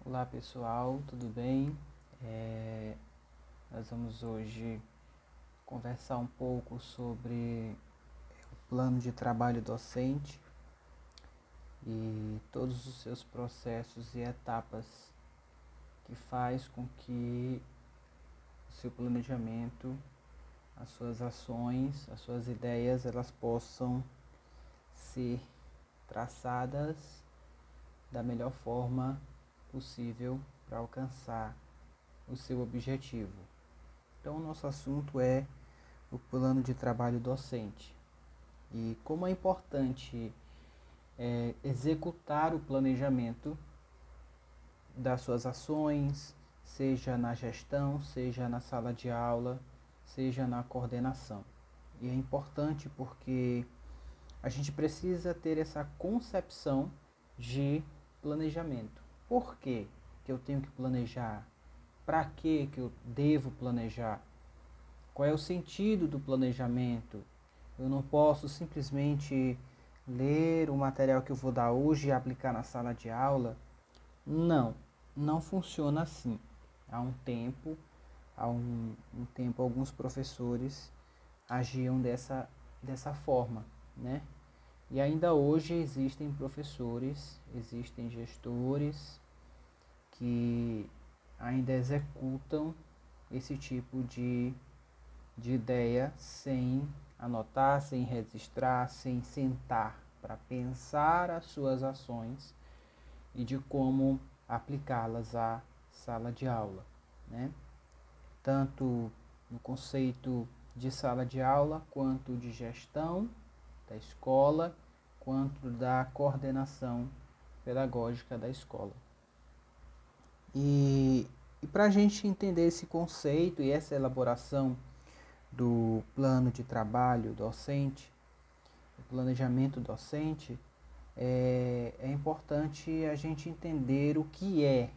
Olá pessoal, tudo bem? Nós vamos hoje conversar um pouco sobre o plano de trabalho docente e todos os seus processos e etapas que faz com que o seu planejamento, as suas ações, as suas ideias, elas possam ser traçadas da melhor forma possível para alcançar o seu objetivo. Então, o nosso assunto é o plano de trabalho docente e como é importante executar o planejamento das suas ações, seja na gestão, seja na sala de aula, seja na coordenação. E é importante porque a gente precisa ter essa concepção de planejamento. Por que eu tenho que planejar? Para que eu devo planejar? Qual é o sentido do planejamento? Eu não posso simplesmente ler o material que eu vou dar hoje e aplicar na sala de aula. Não funciona assim. Há um tempo alguns professores agiam dessa forma, né? E ainda hoje existem professores, existem gestores que ainda executam esse tipo de ideia sem anotar, sem registrar, sem sentar para pensar as suas ações e de como aplicá-las à sala de aula, né? Tanto no conceito de sala de aula, quanto de gestão da escola, quanto da coordenação pedagógica da escola. E para a gente entender esse conceito e essa elaboração do plano de trabalho docente, do planejamento docente, é importante a gente entender o que é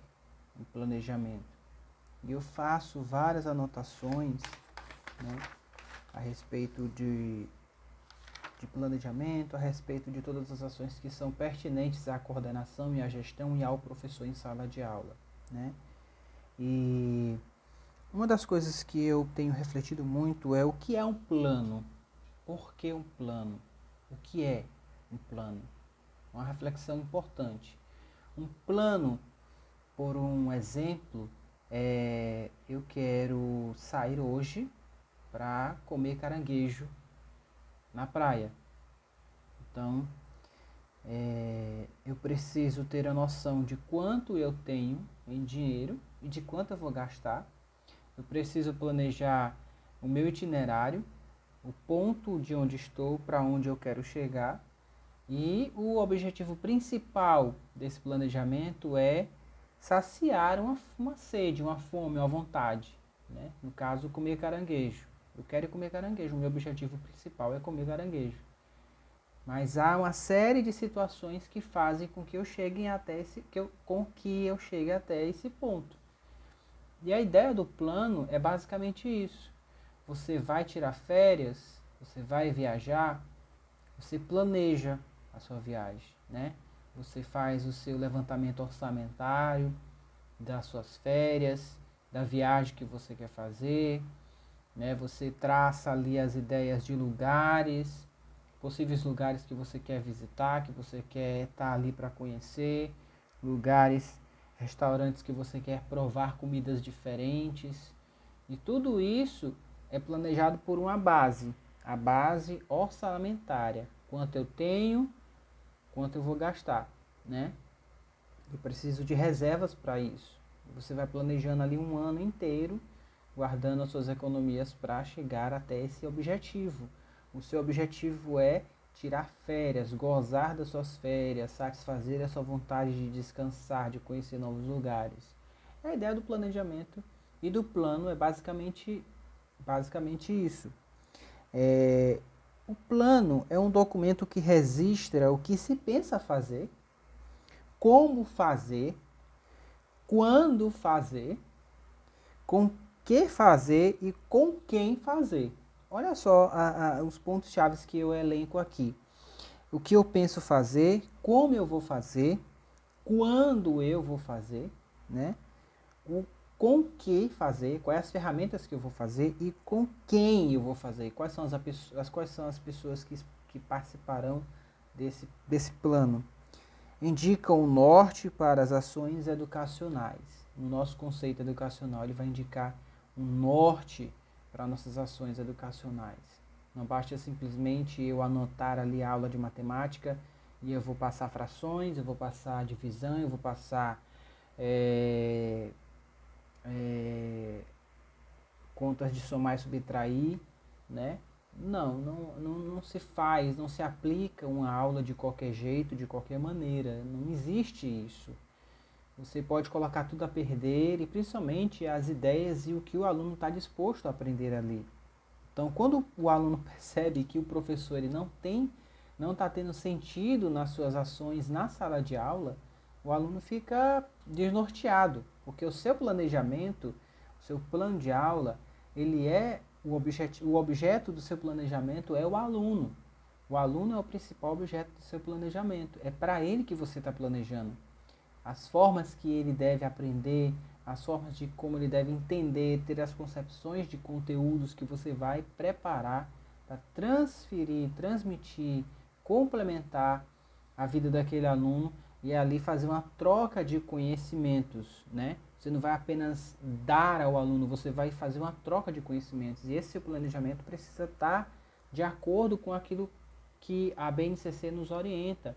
um planejamento. E eu faço várias anotações, né, a respeito de planejamento, a respeito de todas as ações que são pertinentes à coordenação e à gestão e ao professor em sala de aula, né? E uma das coisas que eu tenho refletido muito é o que é um plano. Por que um plano? O que é um plano? Uma reflexão importante. Um plano, por um exemplo, eu quero sair hoje para comer caranguejo na praia. Então, eu preciso ter a noção de quanto eu tenho em dinheiro e de quanto eu vou gastar. Eu preciso planejar o meu itinerário, o ponto de onde estou, para onde eu quero chegar. E o objetivo principal desse planejamento é saciar uma sede, uma fome, uma vontade, né? No caso, comer caranguejo. Eu quero comer caranguejo, o meu objetivo principal é comer caranguejo. Mas há uma série de situações que fazem com que eu chegue até esse ponto. E a ideia do plano é basicamente isso. Você vai tirar férias, você vai viajar, você planeja a sua viagem, né? Você faz o seu levantamento orçamentário das suas férias, da viagem que você quer fazer, né? Você traça ali as ideias de lugares, possíveis lugares que você quer visitar, que você quer estar ali para conhecer, lugares, restaurantes que você quer provar comidas diferentes. E tudo isso é planejado por uma base, a base orçamentária. Quanto eu tenho, quanto eu vou gastar, né? Eu preciso de reservas para isso. Você vai planejando ali um ano inteiro, guardando as suas economias para chegar até esse objetivo. O seu objetivo é tirar férias, gozar das suas férias, satisfazer a sua vontade de descansar, de conhecer novos lugares. A ideia do planejamento e do plano é basicamente isso. O plano é um documento que registra o que se pensa fazer, como fazer, quando fazer, com que fazer e com quem fazer. Olha só os pontos chaves que eu elenco aqui. O que eu penso fazer, como eu vou fazer, quando eu vou fazer, né? Com que fazer, quais as ferramentas que eu vou fazer e com quem eu vou fazer, quais são as pessoas que participarão desse plano. Indica o norte para as ações educacionais. No nosso conceito educacional, ele vai indicar um norte para nossas ações educacionais. Não basta simplesmente eu anotar ali a aula de matemática e eu vou passar frações, eu vou passar divisão, eu vou passar contas de somar e subtrair, né? Não se faz, não se aplica uma aula de qualquer jeito, de qualquer maneira. Não existe isso. Você pode colocar tudo a perder e principalmente as ideias e o que o aluno está disposto a aprender ali. Então, quando o aluno percebe que o professor ele não está tendo sentido nas suas ações na sala de aula, o aluno fica desnorteado, porque o seu planejamento, o seu plano de aula, ele é o objeto do seu planejamento é o aluno. O aluno é o principal objeto do seu planejamento. É para ele que você está planejando. As formas que ele deve aprender, as formas de como ele deve entender, ter as concepções de conteúdos que você vai preparar para transferir, transmitir, complementar a vida daquele aluno e ali fazer uma troca de conhecimentos, né? Você não vai apenas dar ao aluno, você vai fazer uma troca de conhecimentos. E esse seu planejamento precisa estar de acordo com aquilo que a BNCC nos orienta,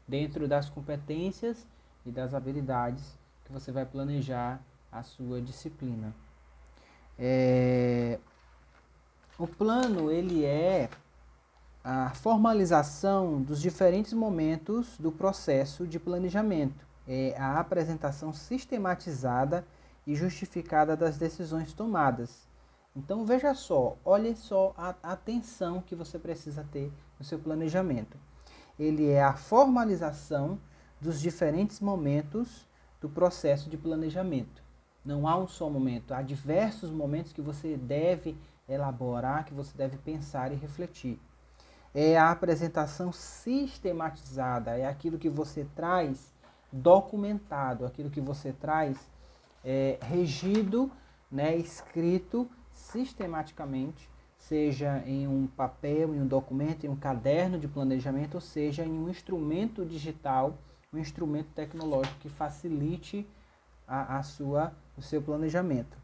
dentro das competências e das habilidades que você vai planejar a sua disciplina. O plano, ele é a formalização dos diferentes momentos do processo de planejamento. É a apresentação sistematizada e justificada das decisões tomadas. Então, veja só, olhe só a atenção que você precisa ter no seu planejamento. Ele é a formalização dos diferentes momentos do processo de planejamento. Não há um só momento, há diversos momentos que você deve elaborar, que você deve pensar e refletir. É a apresentação sistematizada, é aquilo que você traz documentado, aquilo que você traz regido, né, escrito sistematicamente, seja em um papel, em um documento, em um caderno de planejamento, ou seja em um instrumento digital, um instrumento tecnológico que facilite o seu planejamento.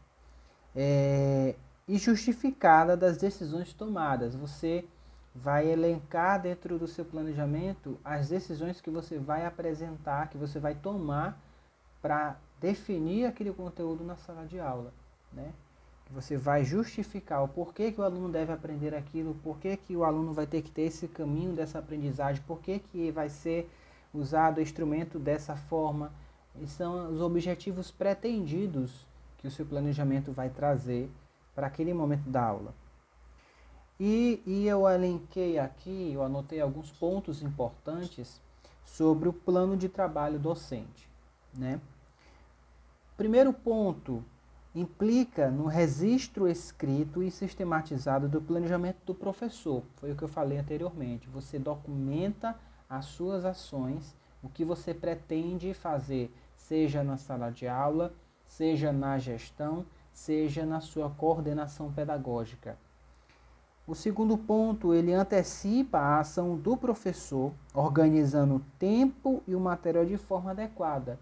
E justificada das decisões tomadas. Você vai elencar dentro do seu planejamento as decisões que você vai apresentar, que você vai tomar para definir aquele conteúdo na sala de aula, né? Você vai justificar o porquê que o aluno deve aprender aquilo, porquê que o aluno vai ter que ter esse caminho dessa aprendizagem, porquê que vai ser usado o instrumento dessa forma. E são os objetivos pretendidos que o seu planejamento vai trazer para aquele momento da aula. E eu elenquei aqui, eu anotei alguns pontos importantes sobre o plano de trabalho docente, né? Primeiro ponto, implica no registro escrito e sistematizado do planejamento do professor. Foi o que eu falei anteriormente. Você documenta as suas ações, o que você pretende fazer, seja na sala de aula, seja na gestão, seja na sua coordenação pedagógica. O segundo ponto, ele antecipa a ação do professor, organizando o tempo e o material de forma adequada.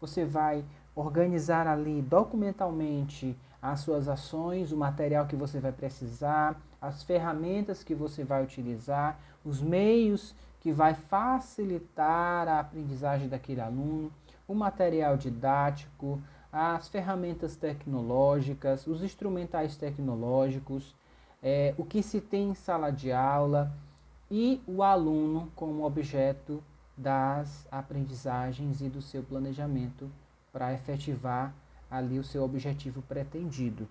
Você vai organizar ali documentalmente as suas ações, o material que você vai precisar, as ferramentas que você vai utilizar, os meios que vai facilitar a aprendizagem daquele aluno, o material didático, as ferramentas tecnológicas, os instrumentais tecnológicos, o que se tem em sala de aula e o aluno como objeto das aprendizagens e do seu planejamento para efetivar ali o seu objetivo pretendido.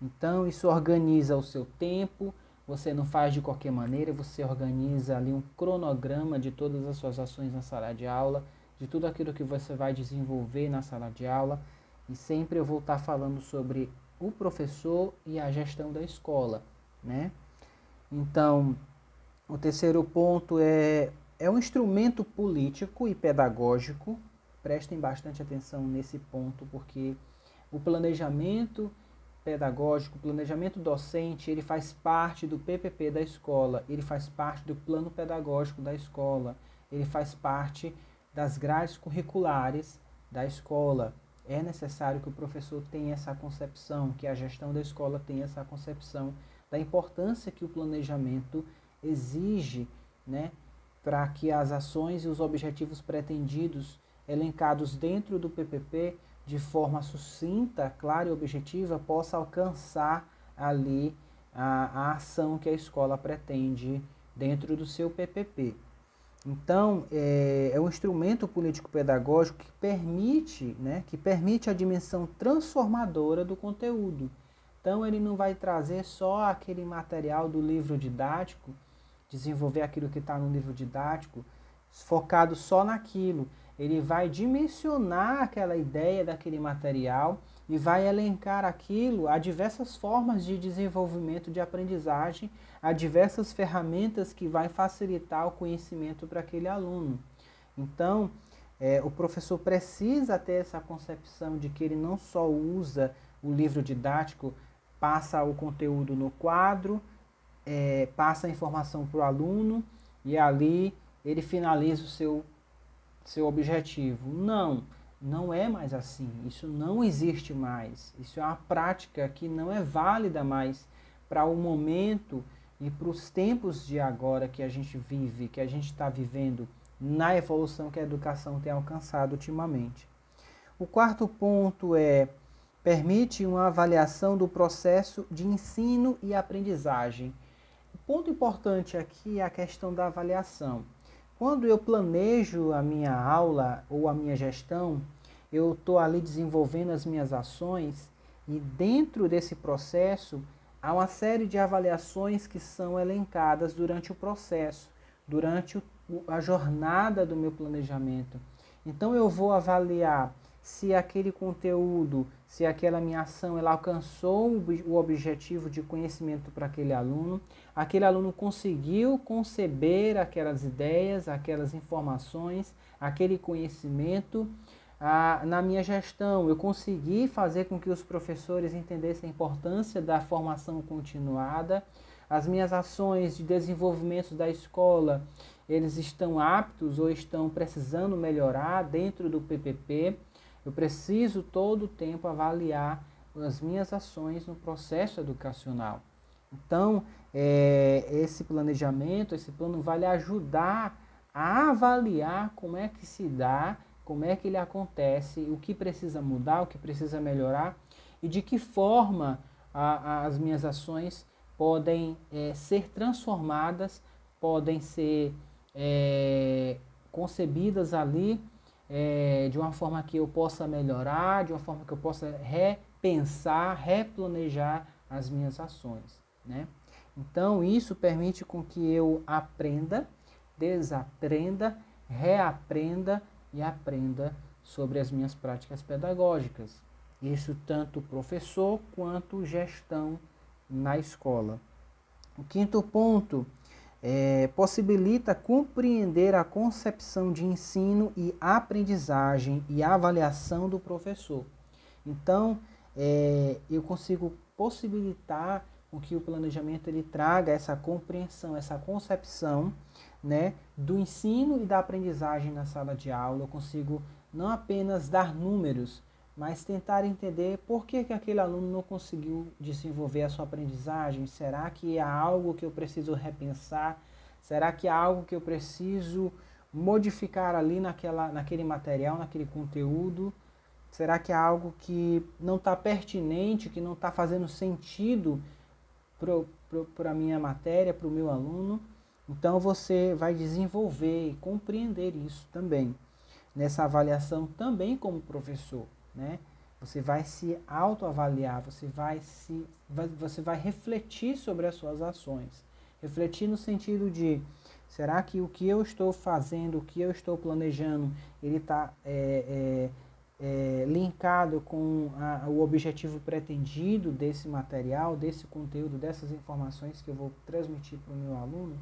Então, isso organiza o seu tempo, você não faz de qualquer maneira, você organiza ali um cronograma de todas as suas ações na sala de aula, de tudo aquilo que você vai desenvolver na sala de aula, e sempre eu vou estar falando sobre o professor e a gestão da escola, né? Então, o terceiro ponto é um instrumento político e pedagógico, prestem bastante atenção nesse ponto, porque o planejamento pedagógico, o planejamento docente, ele faz parte do PPP da escola, ele faz parte do plano pedagógico da escola, ele faz parte das grades curriculares da escola. É necessário que o professor tenha essa concepção, que a gestão da escola tenha essa concepção da importância que o planejamento exige, né, para que as ações e os objetivos pretendidos elencados dentro do PPP de forma sucinta, clara e objetiva, possa alcançar ali a ação que a escola pretende dentro do seu PPP. Então, é um instrumento político-pedagógico que permite a dimensão transformadora do conteúdo. Então, ele não vai trazer só aquele material do livro didático, desenvolver aquilo que está no livro didático, focado só naquilo. Ele vai dimensionar aquela ideia daquele material e vai elencar aquilo a diversas formas de desenvolvimento de aprendizagem, a diversas ferramentas que vai facilitar o conhecimento para aquele aluno. Então, o professor precisa ter essa concepção de que ele não só usa o livro didático, passa o conteúdo no quadro, passa a informação para o aluno e ali ele finaliza o seu objetivo. Não é mais assim. Isso não existe mais. Isso é uma prática que não é válida mais para o momento e para os tempos de agora que a gente vive, que a gente está vivendo na evolução que a educação tem alcançado ultimamente. O quarto ponto permite uma avaliação do processo de ensino e aprendizagem. O ponto importante aqui é a questão da avaliação. Quando eu planejo a minha aula ou a minha gestão, eu estou ali desenvolvendo as minhas ações e dentro desse processo há uma série de avaliações que são elencadas durante o processo, durante a jornada do meu planejamento. Então eu vou avaliar se aquele conteúdo, se aquela minha ação ela alcançou o objetivo de conhecimento para aquele aluno conseguiu conceber aquelas ideias, aquelas informações, aquele conhecimento. Na minha gestão, eu consegui fazer com que os professores entendessem a importância da formação continuada. As minhas ações de desenvolvimento da escola, eles estão aptos ou estão precisando melhorar dentro do PPP. Eu preciso todo o tempo avaliar as minhas ações no processo educacional. Então, esse planejamento, esse plano vai lhe ajudar a avaliar como é que se dá, como é que ele acontece, o que precisa mudar, o que precisa melhorar e de que forma as minhas ações podem ser transformadas, podem ser concebidas ali de uma forma que eu possa melhorar, de uma forma que eu possa repensar, replanejar as minhas ações, né? Então, isso permite com que eu aprenda, desaprenda, reaprenda e aprenda sobre as minhas práticas pedagógicas. Isso tanto professor quanto gestão na escola. O quinto ponto possibilita compreender a concepção de ensino e aprendizagem e avaliação do professor. Então, eu consigo possibilitar com que o planejamento ele traga essa compreensão, essa concepção, né, do ensino e da aprendizagem na sala de aula. Eu consigo não apenas dar números, mas tentar entender por que aquele aluno não conseguiu desenvolver a sua aprendizagem. Será que há algo que eu preciso repensar? Será que há algo que eu preciso modificar ali naquele material, naquele conteúdo? Será que há algo que não está pertinente, que não está fazendo sentido para a minha matéria, para o meu aluno? Então você vai desenvolver e compreender isso também, nessa avaliação também como professor, né? Você vai se autoavaliar, você vai refletir sobre as suas ações. Refletir no sentido de, será que o que eu estou fazendo, o que eu estou planejando, ele está linkado com o objetivo pretendido desse material, desse conteúdo, dessas informações que eu vou transmitir para o meu aluno?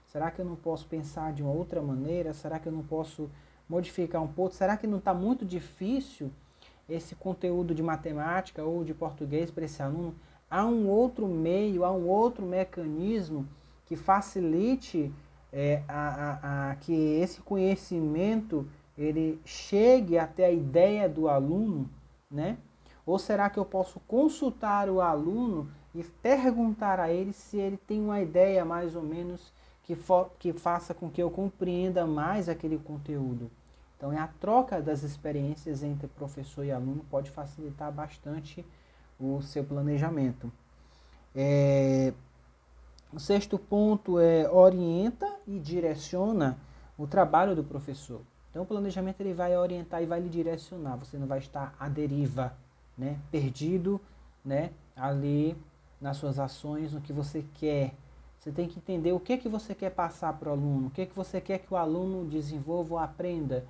Será que eu não posso pensar de uma outra maneira? Será que eu não posso modificar um pouco? Será que não está muito difícil esse conteúdo de matemática ou de português para esse aluno? Há um outro meio, há um outro mecanismo que facilite que esse conhecimento ele chegue até a ideia do aluno, né? Ou será que eu posso consultar o aluno e perguntar a ele se ele tem uma ideia mais ou menos que faça com que eu compreenda mais aquele conteúdo? Então, a troca das experiências entre professor e aluno pode facilitar bastante o seu planejamento. O sexto ponto é orienta e direciona o trabalho do professor. Então, o planejamento ele vai orientar e vai lhe direcionar. Você não vai estar à deriva, né, perdido, né, ali nas suas ações, no que você quer. Você tem que entender o que você quer passar para o aluno, o que você quer que o aluno desenvolva ou aprenda,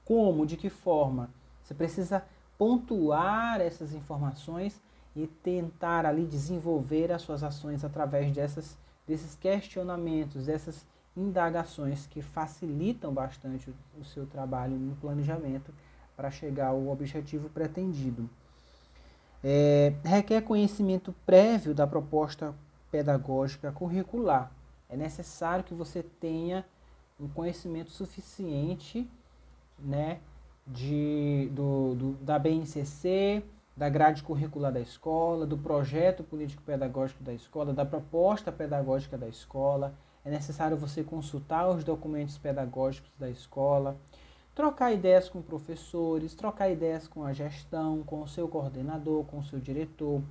como, de que forma. Você precisa pontuar essas informações e tentar ali desenvolver as suas ações através desses questionamentos, dessas indagações que facilitam bastante o seu trabalho no planejamento para chegar ao objetivo pretendido. Requer conhecimento prévio da proposta pedagógica curricular. É necessário que você tenha um conhecimento suficiente, né, da BNCC, da grade curricular da escola, do projeto político-pedagógico da escola, da proposta pedagógica da escola. É necessário você consultar os documentos pedagógicos da escola, trocar ideias com professores, trocar ideias com a gestão, com o seu coordenador, com o seu diretor.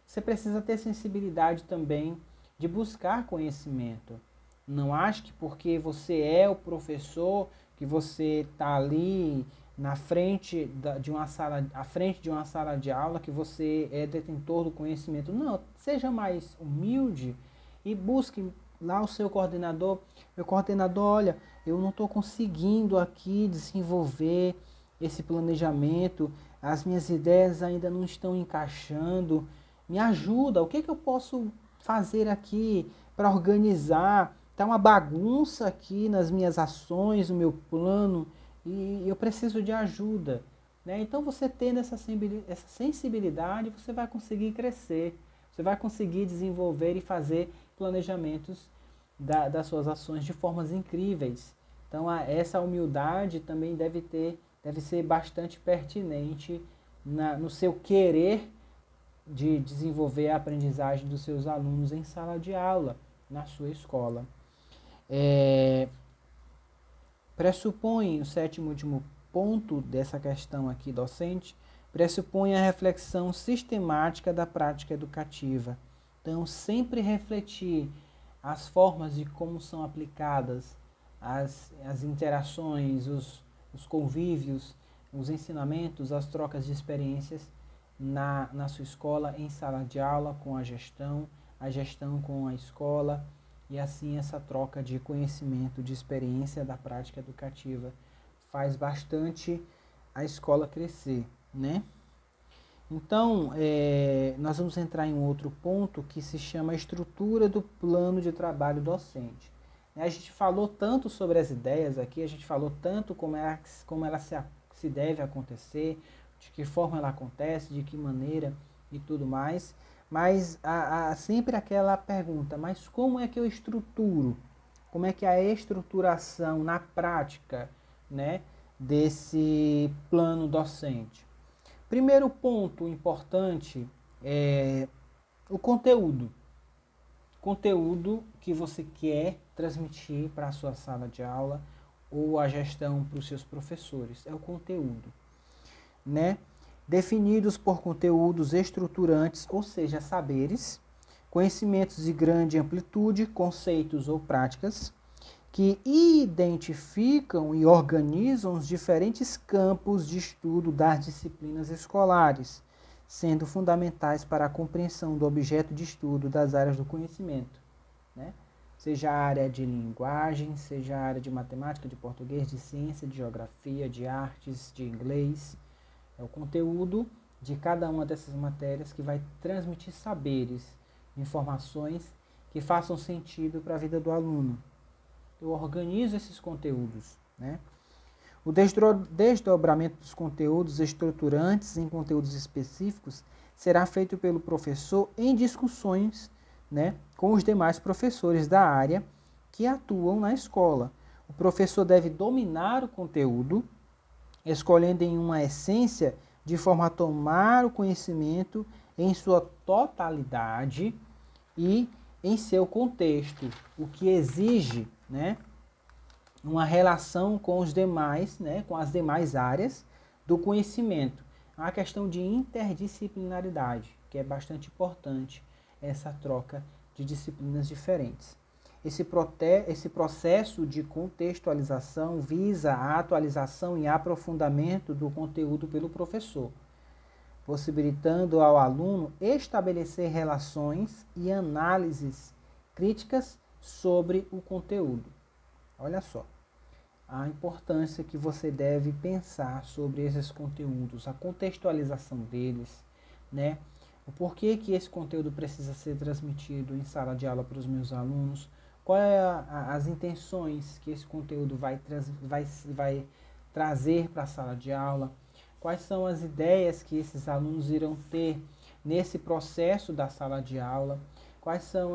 Você precisa ter sensibilidade também de buscar conhecimento. Não ache que porque você é o professor, que você está ali na frente de uma sala de aula, que você é detentor do conhecimento. Não, seja mais humilde e busque lá o seu coordenador. Meu coordenador, olha, eu não estou conseguindo aqui desenvolver esse planejamento, as minhas ideias ainda não estão encaixando. Me ajuda, o que eu posso fazer aqui para organizar? Está uma bagunça aqui nas minhas ações, no meu plano, e eu preciso de ajuda. Né? Então, você tendo essa sensibilidade, você vai conseguir crescer, você vai conseguir desenvolver e fazer planejamentos das suas ações de formas incríveis. Então, essa humildade também deve ser bastante pertinente no seu querer de desenvolver a aprendizagem dos seus alunos em sala de aula, na sua escola. Pressupõe, o sétimo e último ponto dessa questão aqui docente, pressupõe a reflexão sistemática da prática educativa. Então, sempre refletir as formas de como são aplicadas as interações, os convívios, os ensinamentos, as trocas de experiências na sua escola, em sala de aula, com a gestão com a escola, e assim essa troca de conhecimento, de experiência da prática educativa faz bastante a escola crescer, né? Então, nós vamos entrar em um outro ponto que se chama a estrutura do plano de trabalho docente. A gente falou tanto sobre as ideias aqui, a gente falou tanto como ela se deve acontecer, de que forma ela acontece, de que maneira e tudo mais, mas há sempre aquela pergunta, mas como é que eu estruturo? Como é que é a estruturação na prática, né, desse plano docente? Primeiro ponto importante é o conteúdo. Conteúdo que você quer transmitir para a sua sala de aula ou a gestão para os seus professores. É o conteúdo, né? Definidos por conteúdos estruturantes, ou seja, saberes, conhecimentos de grande amplitude, conceitos ou práticas, que identificam e organizam os diferentes campos de estudo das disciplinas escolares, sendo fundamentais para a compreensão do objeto de estudo das áreas do conhecimento, né? Seja a área de linguagem, seja a área de matemática, de português, de ciência, de geografia, de artes, de inglês. É o conteúdo de cada uma dessas matérias que vai transmitir saberes, informações que façam sentido para a vida do aluno. Eu organizo esses conteúdos, né? O desdobramento dos conteúdos estruturantes em conteúdos específicos será feito pelo professor em discussões, né, com os demais professores da área que atuam na escola. O professor deve dominar o conteúdo, escolhendo em uma essência de forma a tomar o conhecimento em sua totalidade e em seu contexto, o que exige, né, uma relação com os demais, né, com as demais áreas do conhecimento. É uma questão de interdisciplinaridade, que é bastante importante essa troca de disciplinas diferentes. Esse processo de contextualização visa a atualização e aprofundamento do conteúdo pelo professor, possibilitando ao aluno estabelecer relações e análises críticas sobre o conteúdo. Olha só, a importância que você deve pensar sobre esses conteúdos, a contextualização deles, né? O porquê que esse conteúdo precisa ser transmitido em sala de aula para os meus alunos, quais as intenções que esse conteúdo vai trazer para a sala de aula, quais são as ideias que esses alunos irão ter nesse processo da sala de aula, quais são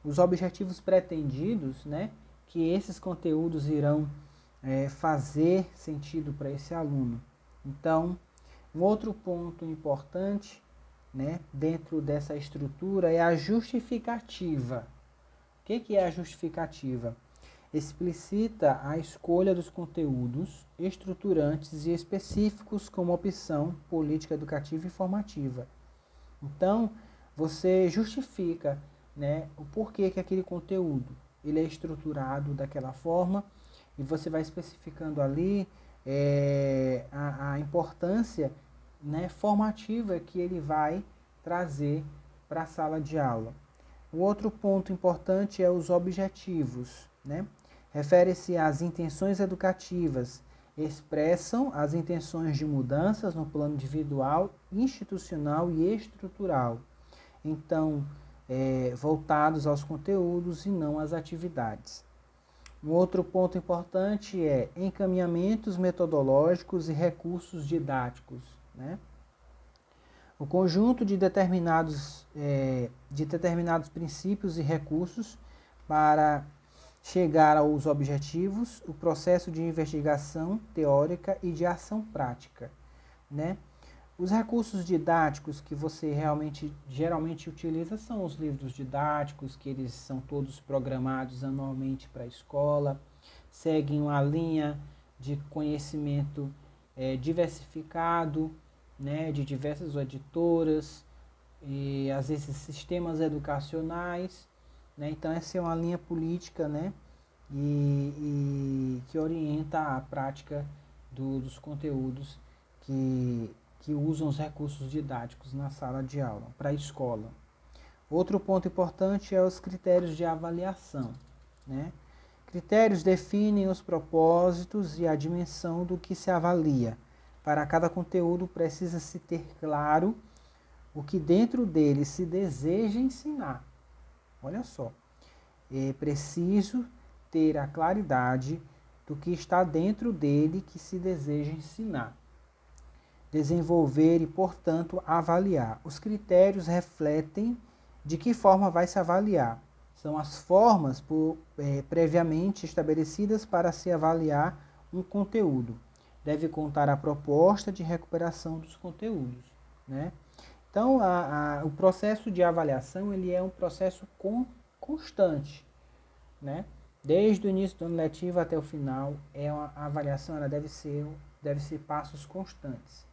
os objetivos pretendidos, né, que esses conteúdos irão fazer sentido para esse aluno. Então, um outro ponto importante, né, dentro dessa estrutura é a justificativa. O que é a justificativa? Explicita a escolha dos conteúdos estruturantes e específicos como opção política educativa e formativa. Então, você justifica, né, o porquê que aquele conteúdo ele é estruturado daquela forma e você vai especificando ali a importância, né, formativa que ele vai trazer para a sala de aula. O outro ponto importante é os objetivos, né? Refere-se às intenções educativas, expressam as intenções de mudanças no plano individual, institucional e estrutural. Então, voltados aos conteúdos e não às atividades. Um outro ponto importante é encaminhamentos metodológicos e recursos didáticos, né? O conjunto de determinados princípios e recursos para chegar aos objetivos, o processo de investigação teórica e de ação prática, né? Os recursos didáticos que você geralmente utiliza são os livros didáticos, que eles são todos programados anualmente para a escola, seguem uma linha de conhecimento diversificado, né, de diversas editoras, e às vezes sistemas educacionais, né? Então essa é uma linha política, né, e que orienta a prática dos conteúdos que usam os recursos didáticos na sala de aula, para a escola. Outro ponto importante é os critérios de avaliação, né? Critérios definem os propósitos e a dimensão do que se avalia. Para cada conteúdo precisa-se ter claro o que dentro dele se deseja ensinar. Olha só, é preciso ter a claridade do que está dentro dele que se deseja ensinar. Desenvolver e, portanto, avaliar. Os critérios refletem de que forma vai se avaliar. São as formas previamente estabelecidas para se avaliar um conteúdo. Deve contar a proposta de recuperação dos conteúdos, né? Então, o processo de avaliação ele é um processo constante, né? Desde o início do ano letivo até o final, a avaliação ela deve ser passos constantes.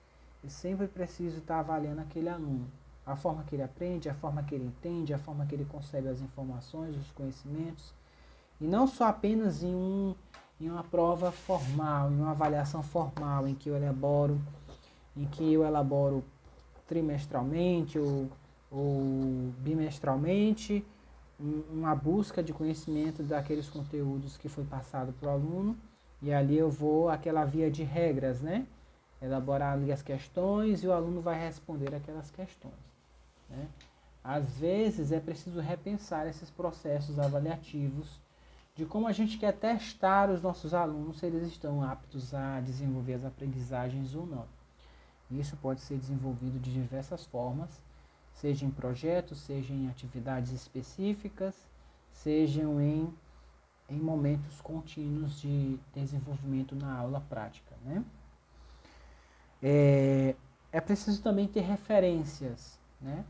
Eu sempre preciso estar avaliando aquele aluno, a forma que ele aprende, a forma que ele entende, a forma que ele concebe as informações, os conhecimentos, e não só apenas em uma prova formal, em uma avaliação formal, em que eu elaboro trimestralmente ou bimestralmente uma busca de conhecimento daqueles conteúdos que foi passado para o aluno, e ali eu vou aquela via de regras, né? Elaborar ali as questões e o aluno vai responder aquelas questões, né? Às vezes é preciso repensar esses processos avaliativos de como a gente quer testar os nossos alunos se eles estão aptos a desenvolver as aprendizagens ou não. Isso pode ser desenvolvido de diversas formas, seja em projetos, seja em atividades específicas, sejam em momentos contínuos de desenvolvimento na aula prática, né? É preciso também ter referências, né?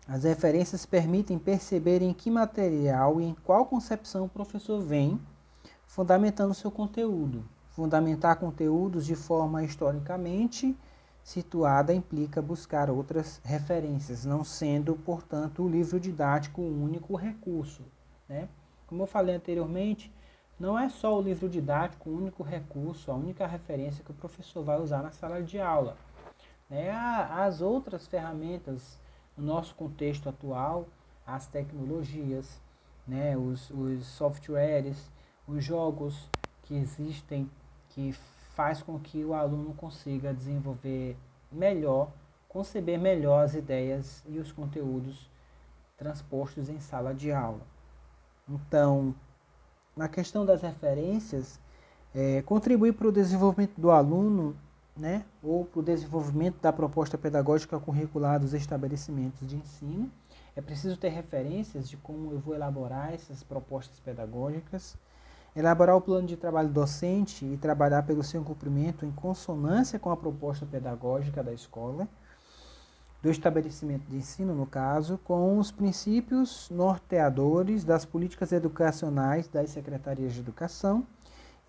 As referências permitem perceber em que material e em qual concepção o professor vem fundamentando seu conteúdo. Fundamentar conteúdos de forma historicamente situada implica buscar outras referências, não sendo, portanto, o livro didático o único recurso, né? Como eu falei anteriormente, não é só o livro didático o único recurso, a única referência que o professor vai usar na sala de aula, né? As outras ferramentas no nosso contexto atual, as tecnologias, né? Os softwares, os jogos que existem, que faz com que o aluno consiga desenvolver melhor, conceber melhor as ideias e os conteúdos transpostos em sala de aula. Então, na questão das referências, contribui para o desenvolvimento do aluno, né, ou para o desenvolvimento da proposta pedagógica curricular dos estabelecimentos de ensino. É preciso ter referências de como eu vou elaborar essas propostas pedagógicas, elaborar o plano de trabalho docente e trabalhar pelo seu cumprimento em consonância com a proposta pedagógica da escola, do estabelecimento de ensino, no caso, com os princípios norteadores das políticas educacionais das secretarias de educação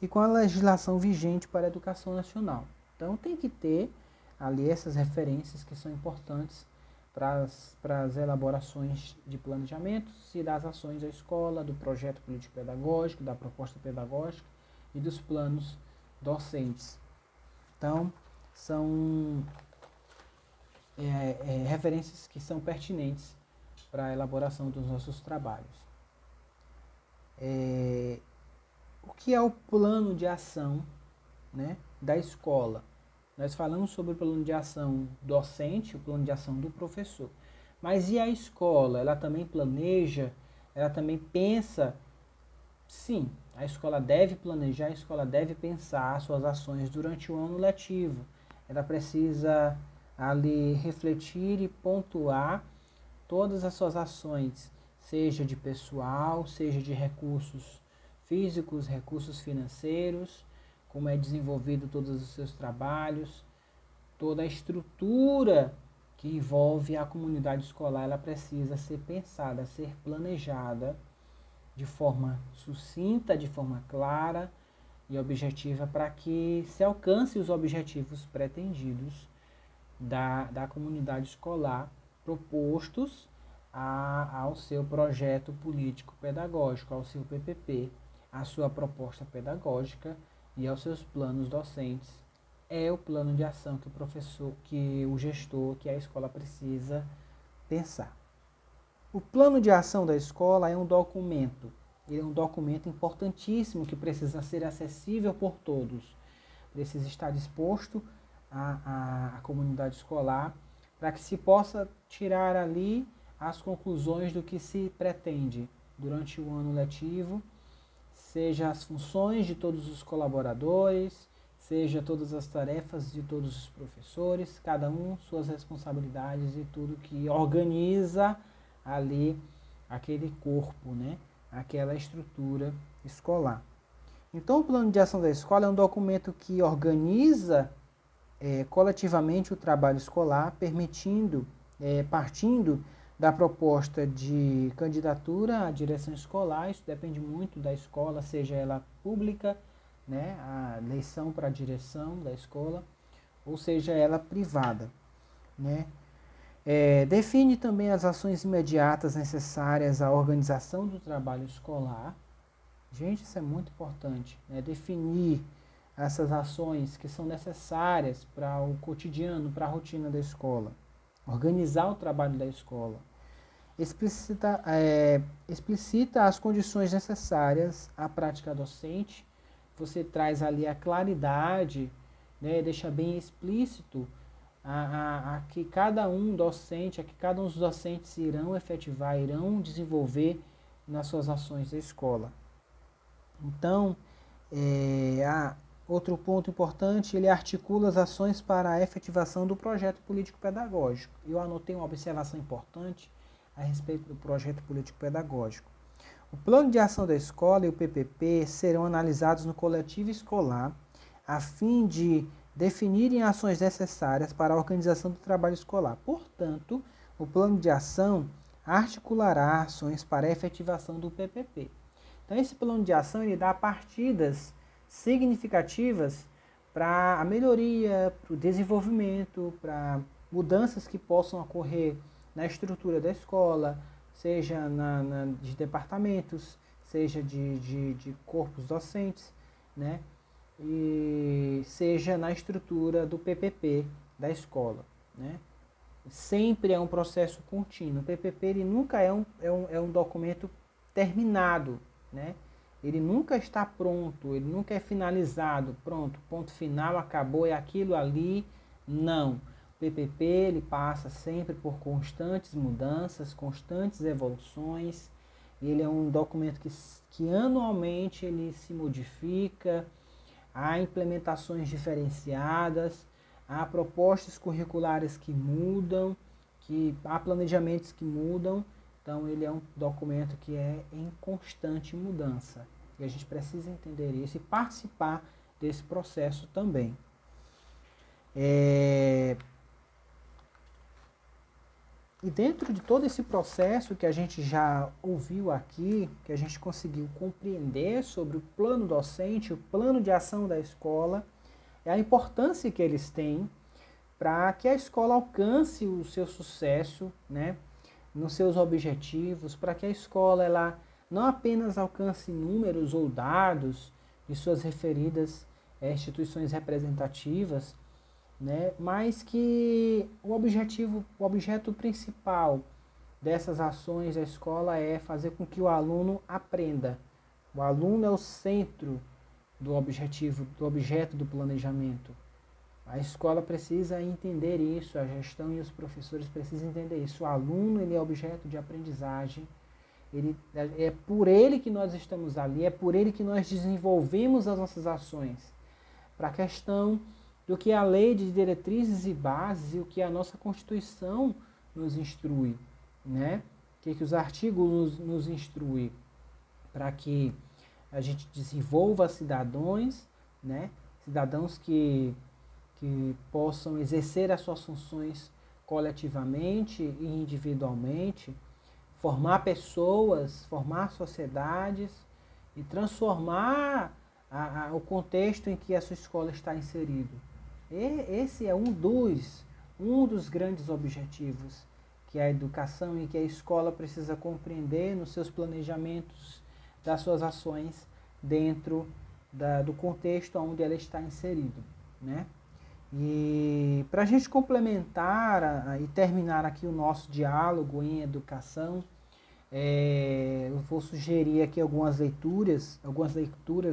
e com a legislação vigente para a educação nacional. Então, tem que ter ali essas referências que são importantes para as elaborações de planejamento e das ações da escola, do projeto político-pedagógico, da proposta pedagógica e dos planos docentes. Então, são referências que são pertinentes para a elaboração dos nossos trabalhos. O que é o plano de ação, né, da escola? Nós falamos sobre o plano de ação docente, o plano de ação do professor. Mas e a escola? Ela também planeja? Ela também pensa? Sim, a escola deve planejar, a escola deve pensar suas ações durante o ano letivo. Ela precisa ali refletir e pontuar todas as suas ações, seja de pessoal, seja de recursos físicos, recursos financeiros, como é desenvolvido todos os seus trabalhos, toda a estrutura que envolve a comunidade escolar, ela precisa ser pensada, ser planejada de forma sucinta, de forma clara e objetiva para que se alcance os objetivos pretendidos da comunidade escolar propostos ao seu projeto político-pedagógico, ao seu PPP, à sua proposta pedagógica e aos seus planos docentes. É o plano de ação que o professor, que o gestor, que a escola precisa pensar. O plano de ação da escola é um documento. Ele é um documento importantíssimo que precisa ser acessível por todos. Precisa estar disposto à comunidade escolar para que se possa tirar ali as conclusões do que se pretende durante o ano letivo, seja as funções de todos os colaboradores, seja todas as tarefas de todos os professores, cada um suas responsabilidades e tudo que organiza ali aquele corpo, né? Aquela estrutura escolar. Então, o plano de ação da escola é um documento que organiza coletivamente o trabalho escolar, permitindo, partindo da proposta de candidatura à direção escolar. Isso depende muito da escola, seja ela pública, né, a eleição para a direção da escola, ou seja ela privada, né. Define também as ações imediatas necessárias à organização do trabalho escolar. Gente, isso é muito importante, né? Definir essas ações que são necessárias para o cotidiano, para a rotina da escola. Organizar o trabalho da escola. Explicita as condições necessárias à prática docente. Você traz ali a claridade, né? Deixa bem explícito a que cada um docente, a que cada um dos docentes irão efetivar, irão desenvolver nas suas ações da escola. Então, outro ponto importante, ele articula as ações para a efetivação do projeto político-pedagógico. Eu anotei uma observação importante a respeito do projeto político-pedagógico. O plano de ação da escola e o PPP serão analisados no coletivo escolar, a fim de definirem ações necessárias para a organização do trabalho escolar. Portanto, o plano de ação articulará ações para a efetivação do PPP. Então, esse plano de ação ele dá partidas significativas para a melhoria, para o desenvolvimento, para mudanças que possam ocorrer na estrutura da escola, seja de departamentos, seja de corpos docentes, né? E seja na estrutura do PPP da escola, né? Sempre é um processo contínuo. O PPP ele nunca é um documento terminado, né? Ele nunca está pronto, ele nunca é finalizado, pronto, ponto final, acabou, é aquilo ali. Não. O PPP ele passa sempre por constantes mudanças, constantes evoluções. Ele é um documento que anualmente ele se modifica, há implementações diferenciadas, há propostas curriculares que mudam, há planejamentos que mudam. Então, ele é um documento que é em constante mudança. E a gente precisa entender isso e participar desse processo também. E dentro de todo esse processo que a gente já ouviu aqui, que a gente conseguiu compreender sobre o plano docente, o plano de ação da escola, é a importância que eles têm para que a escola alcance o seu sucesso, né, nos seus objetivos, para que a escola ela não apenas alcance números ou dados de suas referidas instituições representativas, né, mas que o objeto principal dessas ações da escola é fazer com que o aluno aprenda. O aluno é o centro do objetivo, do objeto do planejamento. A escola precisa entender isso, a gestão e os professores precisam entender isso. O aluno ele é objeto de aprendizagem, é por ele que nós estamos ali, é por ele que nós desenvolvemos as nossas ações. Para a questão do que a lei de diretrizes e bases e o que a nossa Constituição nos instrui, né? O que os artigos nos instruem para que a gente desenvolva cidadãos, né? Cidadãos que possam exercer as suas funções coletivamente e individualmente, formar pessoas, formar sociedades e transformar o contexto em que a sua escola está inserido. Esse é um dos grandes objetivos que a educação e que a escola precisa compreender nos seus planejamentos das suas ações dentro do contexto onde ela está inserida, né? E para a gente complementar e terminar aqui o nosso diálogo em educação, eu vou sugerir aqui algumas leituras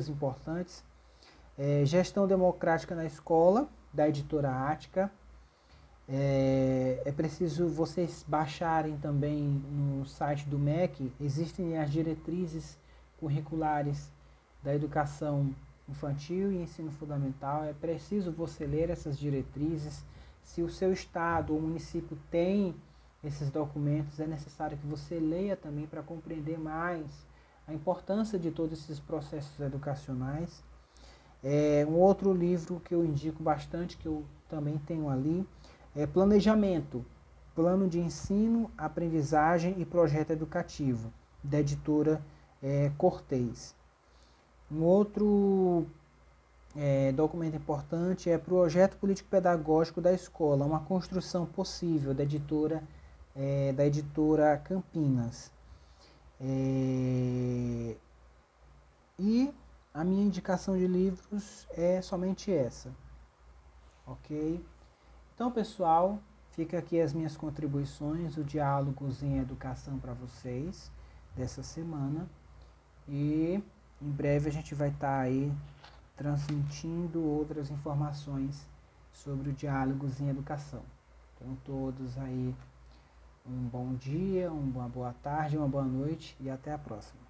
importantes. Gestão Democrática na Escola, da editora Ática. É preciso vocês baixarem também no site do MEC, existem as diretrizes curriculares da educação infantil e ensino fundamental. É preciso você ler essas diretrizes. Se o seu estado ou município tem esses documentos, é necessário que você leia também para compreender mais a importância de todos esses processos educacionais. Um outro livro que eu indico bastante, que eu também tenho ali, é Planejamento, Plano de Ensino, Aprendizagem e Projeto Educativo, da editora Cortez. Um outro documento importante é Projeto Político-Pedagógico da Escola, uma construção possível, da editora Campinas. E a minha indicação de livros é somente essa, ok? Então, pessoal, fica aqui as minhas contribuições, o Diálogos em Educação para vocês dessa semana. E em breve a gente vai estar aí transmitindo outras informações sobre o Diálogos em Educação. Então, todos aí, um bom dia, uma boa tarde, uma boa noite e até a próxima.